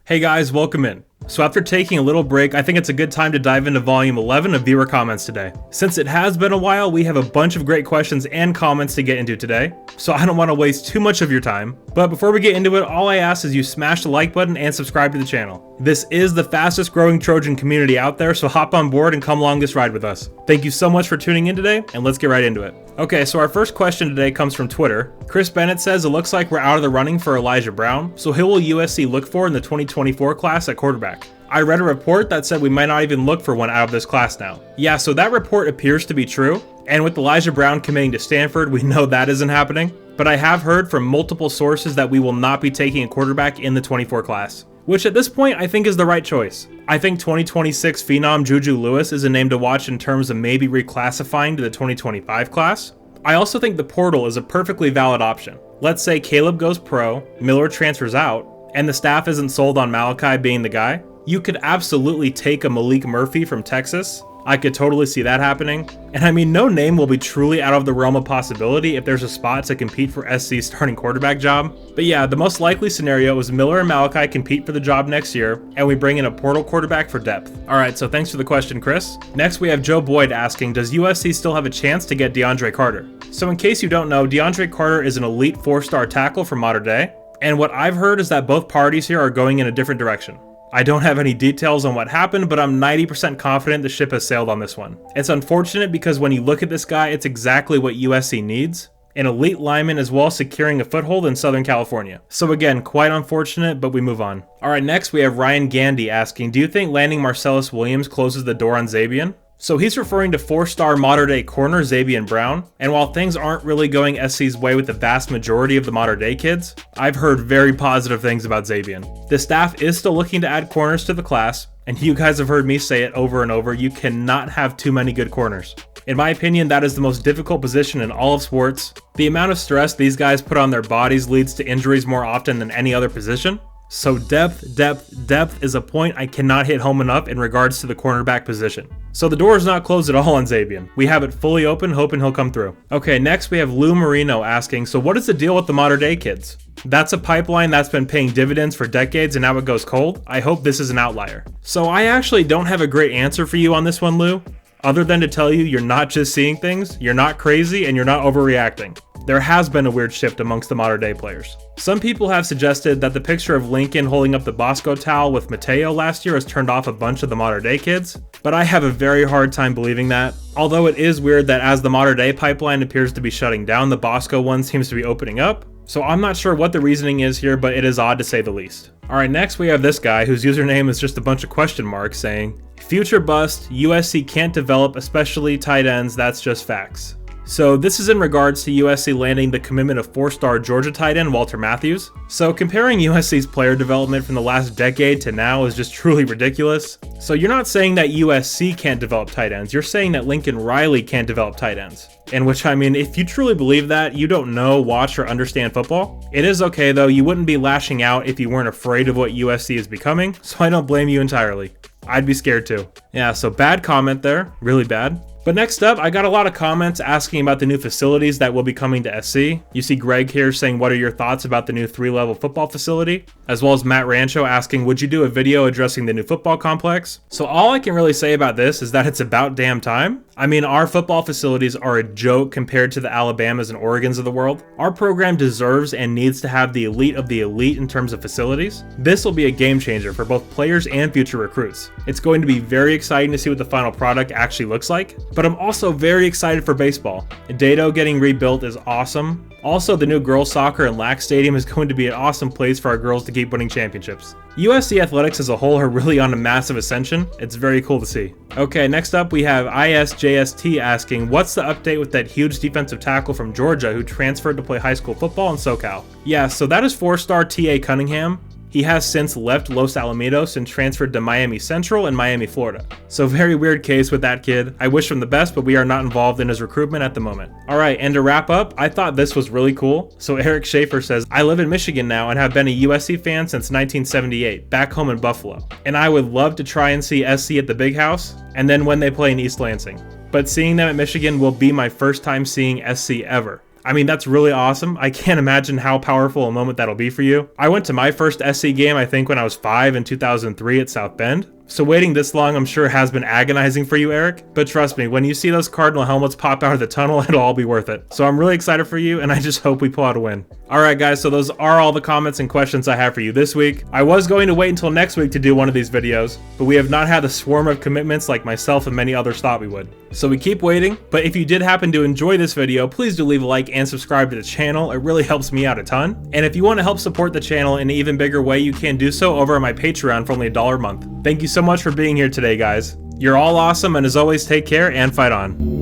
Hey guys, welcome in. So after taking a little break, I think it's a good time to dive into volume 11 of viewer comments today. Since it has been a while, we have a bunch of great questions and comments to get into today, so I don't want to waste too much of your time. But before we get into it, all I ask is you smash the like button and subscribe to the channel. This is the fastest growing Trojan community out there, so hop on board and come along this ride with us. Thank you so much for tuning in today, and let's get right into it. Okay, so our first question today comes from Twitter. Chris Bennett says it looks like we're out of the running for Elijah Brown, so who will USC look for in the 2024 class at quarterback? I read a report that said we might not even look for one out of this class now. Yeah, so that report appears to be true, and with Elijah Brown committing to Stanford, we know that isn't happening. But I have heard from multiple sources that we will not be taking a quarterback in the 24 class, which at this point I think is the right choice. I think 2026 phenom Juju Lewis is a name to watch in terms of maybe reclassifying to the 2025 class. I also think the portal is a perfectly valid option. Let's say Caleb goes pro, Miller transfers out, and the staff isn't sold on Malachi being the guy. You could absolutely take a Malik Murphy from Texas. I could totally see that happening. And I mean, no name will be truly out of the realm of possibility if there's a spot to compete for SC's starting quarterback job. But yeah, the most likely scenario is Miller and Malachi compete for the job next year, and we bring in a portal quarterback for depth. Alright, so thanks for the question, Chris. Next, we have Joe Boyd asking, does USC still have a chance to get DeAndre Carter? So in case you don't know, DeAndre Carter is an elite 4-star tackle from Mater Dei, and what I've heard is that both parties here are going in a different direction. I don't have any details on what happened, but I'm 90% confident the ship has sailed on this one. It's unfortunate because when you look at this guy, it's exactly what USC needs. An elite lineman as well, securing a foothold in Southern California. So again, quite unfortunate, but we move on. Alright, next we have Ryan Gandy asking, do you think landing Marcellus Williams closes the door on Zabian? So he's referring to 4-star Mater Dei corner Zabian Brown, and while things aren't really going SC's way with the vast majority of the Mater Dei kids, I've heard very positive things about Zabian. The staff is still looking to add corners to the class, and you guys have heard me say it over and over, you cannot have too many good corners. In my opinion, that is the most difficult position in all of sports. The amount of stress these guys put on their bodies leads to injuries more often than any other position. So depth is a point I cannot hit home enough in regards to the cornerback position. So the door is not closed at all on Zabian. We have it fully open, hoping he'll come through. Okay, next we have Lou Marino asking, so what is the deal with the Mater Dei kids? That's a pipeline that's been paying dividends for decades and now it goes cold. I hope this is an outlier. So I actually don't have a great answer for you on this one, Lou, other than to tell you you're not just seeing things, you're not crazy, and you're not overreacting. There has been a weird shift amongst the Mater Dei players. Some people have suggested that the picture of Lincoln holding up the Bosco towel with Mateo last year has turned off a bunch of the Mater Dei kids, but I have a very hard time believing that. Although it is weird that as the Mater Dei pipeline appears to be shutting down, the Bosco one seems to be opening up. So I'm not sure what the reasoning is here, but it is odd to say the least. Alright, next we have this guy whose username is just a bunch of question marks saying, future bust, USC can't develop, especially tight ends, that's just facts. So this is in regards to USC landing the commitment of 4-star Georgia tight end Walter Matthews. So comparing USC's player development from the last decade to now is just truly ridiculous. So you're not saying that USC can't develop tight ends, you're saying that Lincoln Riley can't develop tight ends. In which, I mean, if you truly believe that, you don't know, watch, or understand football. It is okay though, you wouldn't be lashing out if you weren't afraid of what USC is becoming, so I don't blame you entirely. I'd be scared too. Yeah, so bad comment there, really bad. But next up, I got a lot of comments asking about the new facilities that will be coming to SC. You see Greg here saying, what are your thoughts about the new 3-level football facility? As well as Matt Rancho asking, would you do a video addressing the new football complex? So all I can really say about this is that it's about damn time. I mean, our football facilities are a joke compared to the Alabamas and Oregons of the world. Our program deserves and needs to have the elite of the elite in terms of facilities. This will be a game changer for both players and future recruits. It's going to be very exciting to see what the final product actually looks like, but I'm also very excited for baseball. Dado getting rebuilt is awesome. Also, the new girls soccer and LAC stadium is going to be an awesome place for our girls to keep winning championships. USC athletics as a whole are really on a massive ascension. It's very cool to see. Okay, next up we have ISJST asking, what's the update with that huge defensive tackle from Georgia who transferred to play high school football in SoCal? Yeah, so that is 4-star T.A. Cunningham. He has since left Los Alamitos and transferred to Miami Central and Miami, Florida. So very weird case with that kid. I wish him the best, but we are not involved in his recruitment at the moment. Alright, and to wrap up, I thought this was really cool. So Eric Schaefer says, I live in Michigan now and have been a USC fan since 1978, back home in Buffalo. And I would love to try and see SC at the Big House, and then when they play in East Lansing. but seeing them at Michigan will be my first time seeing SC ever. I mean, that's really awesome. I can't imagine how powerful a moment that'll be for you. I went to my first SC game, I think, when I was 5 in 2003 at South Bend. So waiting this long, I'm sure has been agonizing for you, Eric. But trust me, when you see those Cardinal helmets pop out of the tunnel, it'll all be worth it. So I'm really excited for you, and I just hope we pull out a win. Alright guys, so those are all the comments and questions I have for you this week. I was going to wait until next week to do one of these videos, but we have not had the swarm of commitments like myself and many others thought we would. So we keep waiting, but if you did happen to enjoy this video, please do leave a like and subscribe to the channel. It really helps me out a ton. And if you want to help support the channel in an even bigger way, you can do so over on my Patreon for only $1 a month. Thank you so much for being here today, guys. You're all awesome, and as always, take care and fight on.